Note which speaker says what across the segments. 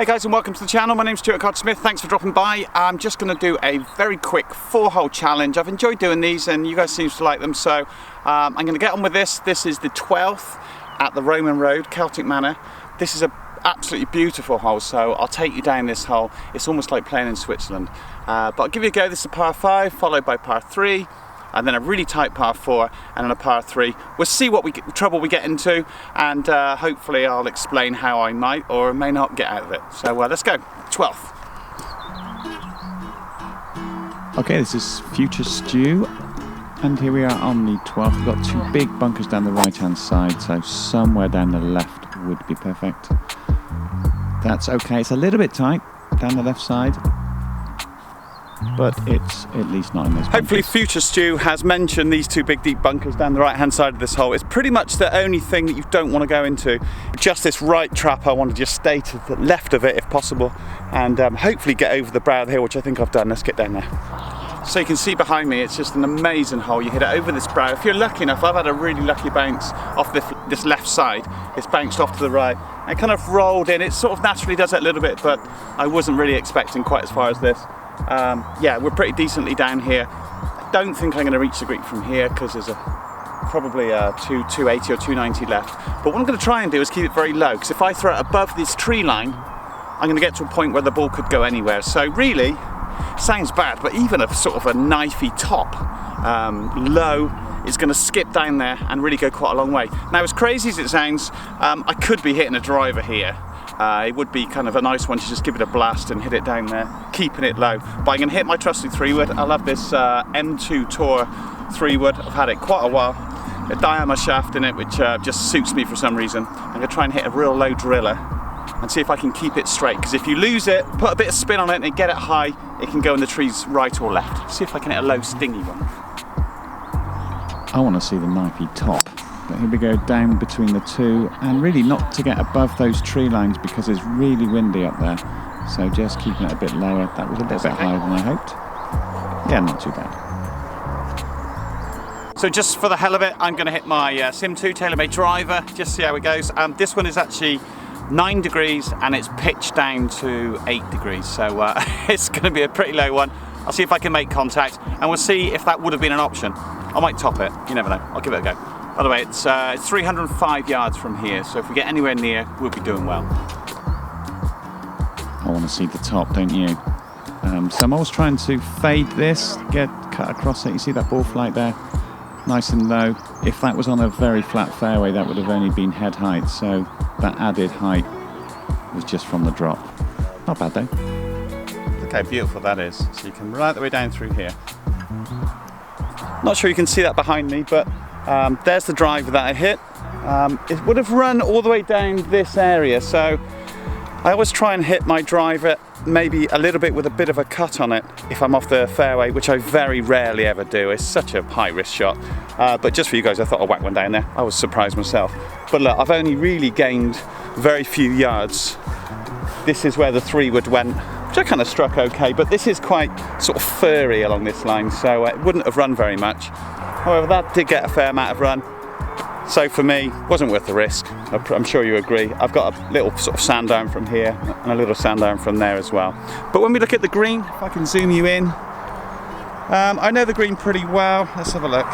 Speaker 1: Hey guys, and welcome to the channel. My name's Stuart Carter-Smith. Thanks for dropping by. I'm just going to do a very quick 4-hole challenge. I've enjoyed doing these and you guys seem to like them, so I'm going to get on with this. This is the 12th at the Roman Road, Celtic Manor. This is a absolutely beautiful hole, so I'll take you down this hole. It's almost like playing in Switzerland, but I'll give you a go. This is a par 5 followed by par 3 and then a really tight par 4 and then a par 3. We'll see what trouble we get into, and hopefully I'll explain how I might or may not get out of it. So let's go. 12th.
Speaker 2: Okay, this is Future Stew, and here we are on the 12th. We've got two big bunkers down the right hand side, so somewhere down the left would be perfect. That's okay, it's a little bit tight down the left side, but it's at least not in those bunkers.
Speaker 1: Hopefully Future Stew has mentioned these two big deep bunkers down the right hand side of this hole. It's pretty much the only thing that you don't want to go into. Just this right trap, I want to just stay to the left of it if possible, and hopefully get over the brow of the hill, which I think I've done. Let's get down there. So you can see behind me, it's just an amazing hole. You hit it over this brow. If you're lucky enough, I've had a really lucky bounce off this left side. It's bounced off to the right and kind of rolled in. It sort of naturally does that a little bit, but I wasn't really expecting quite as far as this. Yeah, we're pretty decently down here. I don't think I'm going to reach the green from here because there's probably a 280 or 290 left. But what I'm going to try and do is keep it very low, because if I throw it above this tree line, I'm going to get to a point where the ball could go anywhere. So really, sounds bad, but even a sort of a knifey top low is going to skip down there and really go quite a long way. Now, as crazy as it sounds, I could be hitting a driver here. It would be kind of a nice one to just give it a blast and hit it down there, keeping it low. But I'm going to hit my trusty 3-wood. I love this M2 Tour 3-wood. I've had it quite a while. A diameter shaft in it, which just suits me for some reason. I'm going to try and hit a real low driller and see if I can keep it straight, because if you lose it, put a bit of spin on it and get it high, it can go in the trees right or left. See if I can hit a low stingy one.
Speaker 2: I want to see the knifey top. But here we go, down between the two, and really not to get above those tree lines because it's really windy up there. So just keeping it a bit lower. That was a little bit higher than I hoped. Yeah, not too bad.
Speaker 1: So just for the hell of it, I'm going to hit my Sim 2 Taylormade driver, just see how it goes. This one is actually 9 degrees and it's pitched down to 8 degrees. So it's going to be a pretty low one. I'll see if I can make contact, and we'll see if that would have been an option. I might top it, you never know. I'll give it a go. By the way, it's 305 yards from here, so if we get anywhere near, we'll be doing well.
Speaker 2: I want to see the top, don't you? So I'm always trying to fade this, get cut across it. You see that ball flight there? Nice and low. If that was on a very flat fairway, that would have only been head height, so that added height was just from the drop. Not bad though.
Speaker 1: Look how beautiful that is. So you come right the way down through here. Not sure you can see that behind me, but there's the driver that I hit. It would have run all the way down this area, so I always try and hit my driver maybe a little bit with a bit of a cut on it if I'm off the fairway, which I very rarely ever do. It's such a high risk shot, but just for you guys, I thought I'd whack one down there. I was surprised myself. But look, I've only really gained very few yards. This is where the 3-wood went, which I kind of struck okay, but this is quite sort of furry along this line, so it wouldn't have run very much. However, that did get a fair amount of run, so for me, wasn't worth the risk. I'm sure you agree. I've got a little sort of sand down from here and a little sand down from there as well. But when we look at the green, if I can zoom you in, I know the green pretty well. Let's have a look.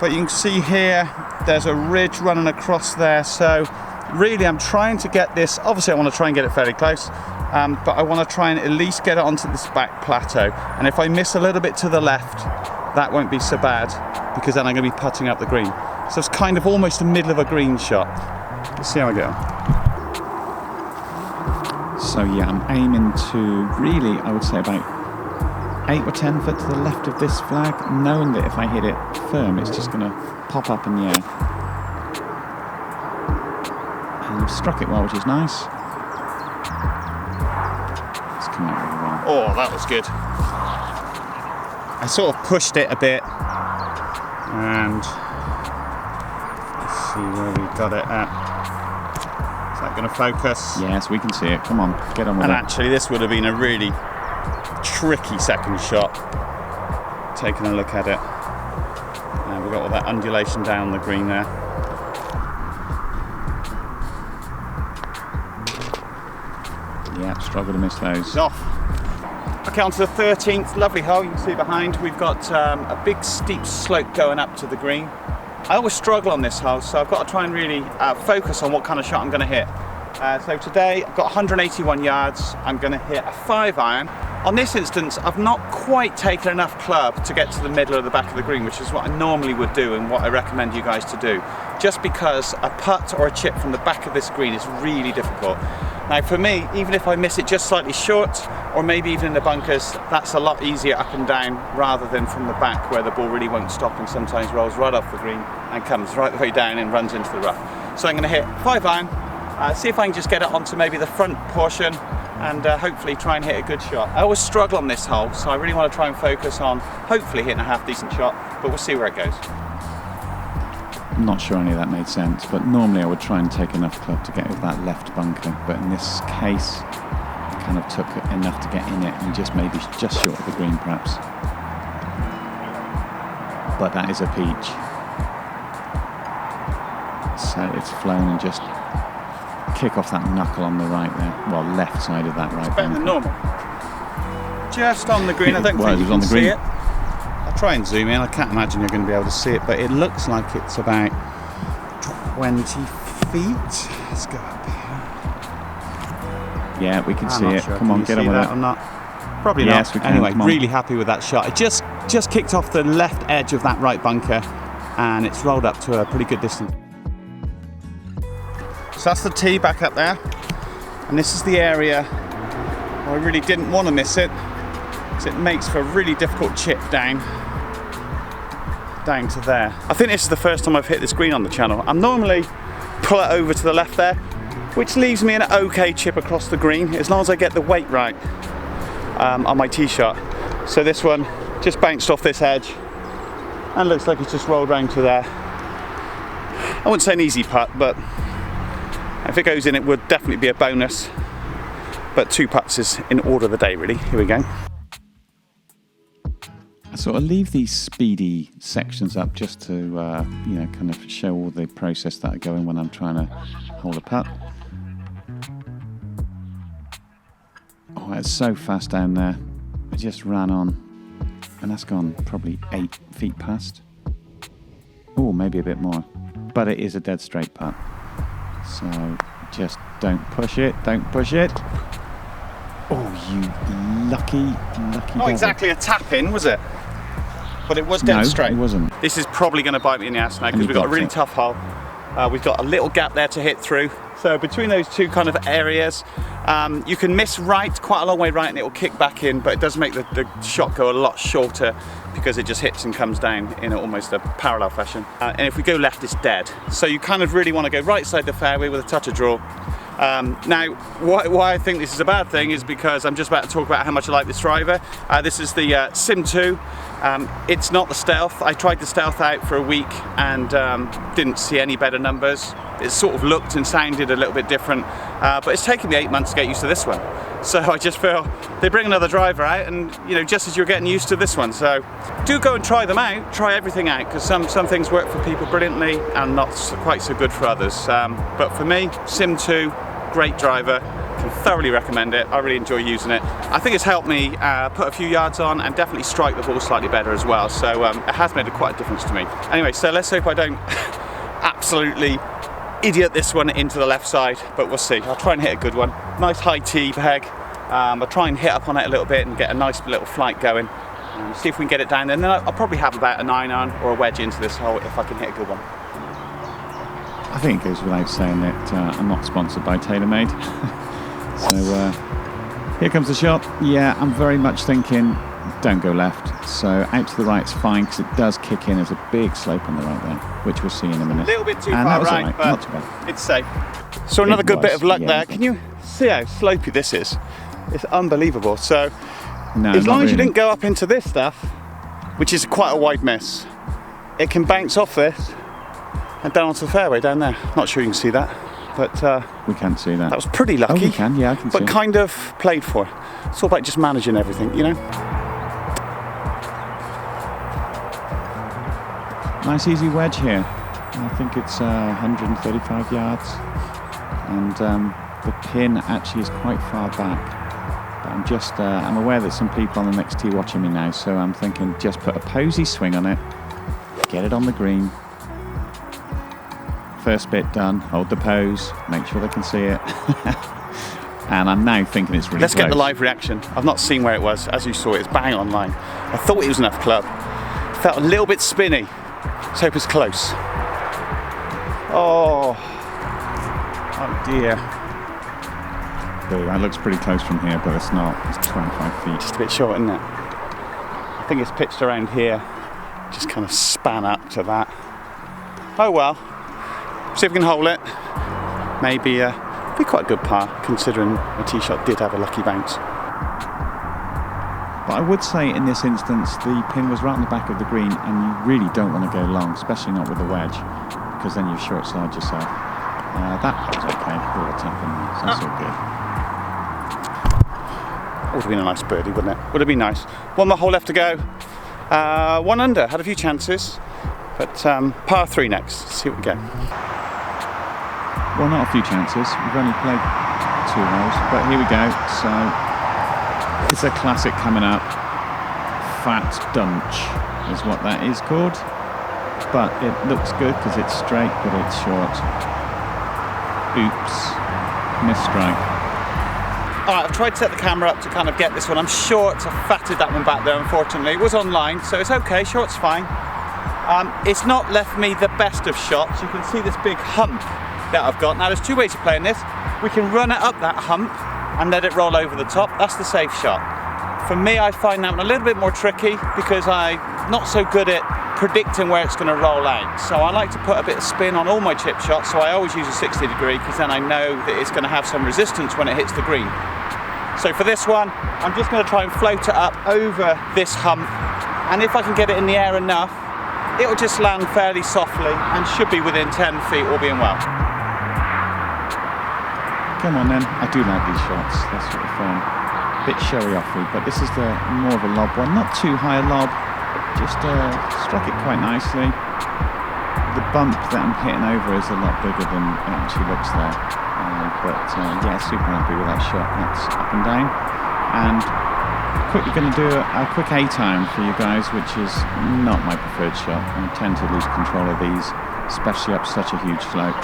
Speaker 1: But you can see here, there's a ridge running across there, so really I'm trying to get this, obviously I want to try and get it fairly close, but I want to try and at least get it onto this back plateau. And if I miss a little bit to the left, that won't be so bad, because then I'm going to be putting up the green. So it's kind of almost the middle of a green shot. Let's see how I go.
Speaker 2: So yeah, I'm aiming to really, I would say about 8 or 10 foot to the left of this flag, knowing that if I hit it firm, it's just going to pop up in the air. And I've struck it well, which is nice. It's coming out really well.
Speaker 1: Oh, that was good. I sort of pushed it a bit, and let's see where we got it at. Is that going to focus?
Speaker 2: Yes, we can see it. Come on, get on with it.
Speaker 1: And actually, this would have been a really tricky second shot. Taking a look at it. We've got all that undulation down the green there.
Speaker 2: Yeah, struggle to miss those.
Speaker 1: He's off. Okay, on to the 13th, lovely hole, you can see behind. We've got a big steep slope going up to the green. I always struggle on this hole, so I've got to try and really focus on what kind of shot I'm going to hit. So today I've got 181 yards, I'm going to hit a 5-iron. On this instance, I've not quite taken enough club to get to the middle of the back of the green, which is what I normally would do and what I recommend you guys to do. Just because a putt or a chip from the back of this green is really difficult. Now for me, even if I miss it just slightly short, or maybe even in the bunkers, that's a lot easier up and down rather than from the back where the ball really won't stop and sometimes rolls right off the green and comes right the way down and runs into the rough. So I'm going to hit 5-iron, see if I can just get it onto maybe the front portion and hopefully try and hit a good shot. I always struggle on this hole, so I really want to try and focus on hopefully hitting a half decent shot, but we'll see where it goes.
Speaker 2: I'm not sure any of that made sense, but normally I would try and take enough club to get over that left bunker, but in this case I kind of took enough to get in it and just maybe just short of the green perhaps. But that is a peach. So it's flown and just kick off that knuckle on the right there, well, left side of that right bunker.
Speaker 1: Better than normal. Just on the green, I don't think you can see it. I'll try and zoom in, I can't imagine you're going to be able to see it, but it looks like it's about 20 feet. Let's go up here.
Speaker 2: Yeah, we can see it. Sure. Come on, get on with it.
Speaker 1: Or not? Probably
Speaker 2: yes,
Speaker 1: not.
Speaker 2: We can.
Speaker 1: Anyway, really happy with that shot. It just kicked off the left edge of that right bunker and it's rolled up to a pretty good distance. So that's the tee back up there, and this is the area where I really didn't want to miss it, because it makes for a really difficult chip down to there. I think this is the first time I've hit this green on the channel. I'm normally pull it over to the left there, which leaves me an okay chip across the green, as long as I get the weight right on my tee shot. So this one just bounced off this edge, and looks like it's just rolled round to there. I wouldn't say an easy putt, but if it goes in, it would definitely be a bonus. But 2 putts is in order of the day, really. Here we go.
Speaker 2: I sort of leave these speedy sections up just to, you know, kind of show all the process that I go in when I'm trying to hold a putt. Oh, it's so fast down there. I just ran on, and that's gone probably 8 feet past. Oh, maybe a bit more. But it is a dead straight putt. So just don't push it, don't push it. Oh, you lucky
Speaker 1: Not
Speaker 2: devil.
Speaker 1: exactly a tap in, was it? But it was dead straight.
Speaker 2: No, it wasn't.
Speaker 1: This is probably going to bite me in the ass now, because we've got a really tough hole. We've got a little gap there to hit through. So between those two kind of areas, you can miss right, quite a long way right, and it will kick back in, but it does make the shot go a lot shorter because it just hits and comes down in almost a parallel fashion. And if we go left, it's dead. So you kind of really want to go right side the fairway with a touch of draw. Now, why I think this is a bad thing is because I'm just about to talk about how much I like this driver. This is the Sim 2. It's not the Stealth. I tried the Stealth out for a week and didn't see any better numbers. It sort of looked and sounded a little bit different, but it's taken me 8 months to get used to this one. So I just feel they bring another driver out, and you know, just as you're getting used to this one. So do go and try them out, try everything out, because some things work for people brilliantly and not quite so good for others. But for me, Sim 2, great driver, can thoroughly recommend it. I really enjoy using it. I think it's helped me put a few yards on and definitely strike the ball slightly better as well. So it has made quite a difference to me. Anyway, so let's hope I don't absolutely idiot this one into the left side, but we'll see. I'll try and hit a good one. Nice high tee peg. I'll try and hit up on it a little bit and get a nice little flight going. See if we can get it down there. And then I'll probably have about a 9-iron or a wedge into this hole if I can hit a good one.
Speaker 2: I think it goes without saying that I'm not sponsored by Taylormade. So here comes the shot. Yeah, I'm very much thinking don't go left. So out to the right's fine, because it does kick in. There's a big slope on the right there, which we'll see in a minute.
Speaker 1: A little bit too far right,
Speaker 2: right,
Speaker 1: but
Speaker 2: not too bad.
Speaker 1: It's safe. So another good bit of luck there. Can you see how slopey this is? It's unbelievable. So
Speaker 2: no,
Speaker 1: as long as
Speaker 2: really.
Speaker 1: you didn't go up into this stuff, which is quite a wide miss, it can bounce off this and down onto the fairway down there. Not sure you can see that, but
Speaker 2: we can't see that.
Speaker 1: That was pretty lucky.
Speaker 2: Oh, we can, yeah, I can see.
Speaker 1: But kind of played for. It's all about just managing everything, you know.
Speaker 2: Nice easy wedge here. I think it's 135 yards, and the pin actually is quite far back. But I'm aware that some people on the next tee watching me now, so I'm thinking just put a posy swing on it, get it on the green. First bit done, hold the pose, make sure they can see it. And I'm now thinking it's really
Speaker 1: Let's
Speaker 2: close.
Speaker 1: get the live reaction. I've not seen where it was. As you saw, it's bang online. I thought it was enough club. Felt a little bit spinny. Let's hope it's close. Oh dear.
Speaker 2: Ooh, that looks pretty close from here, but it's not. It's 25 feet.
Speaker 1: Just a bit short, isn't it? I think it's pitched around here. Just kind of span up to that. Oh well. See if we can hold it. Maybe be quite a good par, considering the tee shot did have a lucky bounce.
Speaker 2: But I would say in this instance, the pin was right on the back of the green, and you really don't want to go long, especially not with a wedge, because then you short side yourself. That was okay. All the tapping, so that's all good.
Speaker 1: Would have been a nice birdie, wouldn't it? Would have been nice. One more hole left to go. 1 under. Had a few chances, but par 3 next. Let's see what we get.
Speaker 2: Well, not a few chances. We've only played 2 holes, but here we go. So it's a classic coming up. Fat Dunch is what that is called. But it looks good because it's straight, but it's short. Oops. Missed strike.
Speaker 1: Alright, I've tried to set the camera up to kind of get this one. I'm short, I fatted that one back there, unfortunately. It was online, so it's okay, short's fine. It's not left me the best of shots. You can see this big hump that I've got. Now there's 2 ways of playing this. We can run it up that hump and let it roll over the top. That's the safe shot. For me, I find that one a little bit more tricky because I'm not so good at predicting where it's going to roll out. So I like to put a bit of spin on all my chip shots, so I always use a 60 degree because then I know that it's going to have some resistance when it hits the green. So for this one, I'm just going to try and float it up over this hump, and if I can get it in the air enough, it'll just land fairly softly and should be within 10 feet, all being well.
Speaker 2: Come on then, I do like these shots. They're sort of fun. A bit showy offy, but this is the more of a lob one. Not too high a lob, just struck it quite nicely. The bump that I'm hitting over is a lot bigger than it actually looks there. Yeah, super happy with that shot. That's up and down. And quickly going to do a quick A-time for you guys, which is not my preferred shot. I tend to lose control of these, especially up such a huge slope.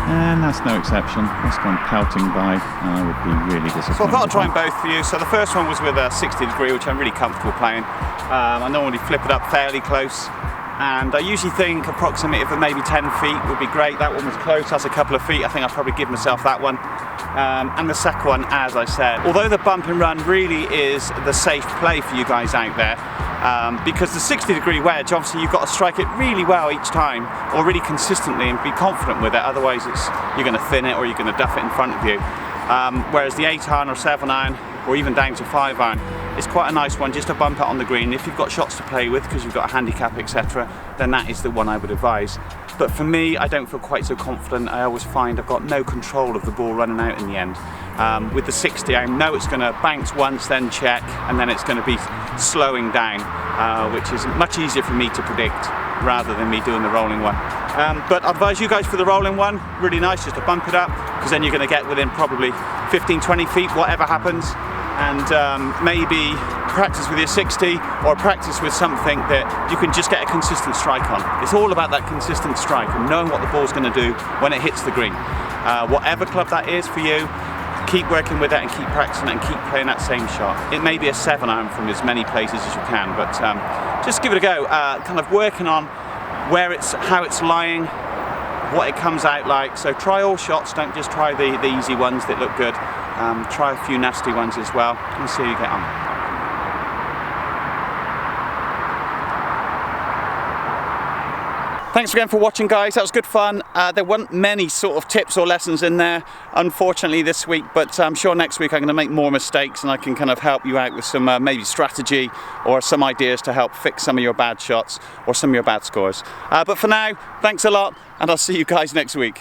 Speaker 2: And that's no exception. That's gone pelting by, and I would be really disappointed.
Speaker 1: So I thought I'd try them both for you. So the first one was with a 60 degree, which I'm really comfortable playing. I normally flip it up fairly close, and I usually think a proximity of maybe 10 feet would be great. That one was close, that's a couple of feet. I think I'll probably give myself that one. And the second one, as I said, although the bump and run really is the safe play for you guys out there, because the 60 degree wedge, obviously you've got to strike it really well each time, or really consistently, and be confident with it, otherwise you're going to thin it or you're going to duff it in front of you. Whereas the 8-iron or 7-iron, or even down to 5-iron, is quite a nice one just to bump it on the green. If you've got shots to play with because you've got a handicap, etc., then that is the one I would advise. But for me, I don't feel quite so confident. I always find I've got no control of the ball running out in the end. With the 60, I know it's going to bounce once, then check, and then it's going to be slowing down, which is much easier for me to predict rather than me doing the rolling one. But I advise you guys for the rolling one, really nice just to bump it up, because then you're going to get within probably 15-20 feet, whatever happens, and maybe practice with your 60 or practice with something that you can just get a consistent strike on. It's all about that consistent strike and knowing what the ball's going to do when it hits the green. Whatever club that is for you, keep working with it and keep practicing it and keep playing that same shot. It may be a 7-iron from as many places as you can, but just give it a go. Kind of working on where how it's lying, what it comes out like. So try all shots, don't just try the easy ones that look good. Try a few nasty ones as well and see how you get on. Thanks again for watching, guys. That was good fun. There weren't many sort of tips or lessons in there, unfortunately, this week, but I'm sure next week I'm going to make more mistakes and I can kind of help you out with some maybe strategy or some ideas to help fix some of your bad shots or some of your bad scores. But for now, thanks a lot, and I'll see you guys next week.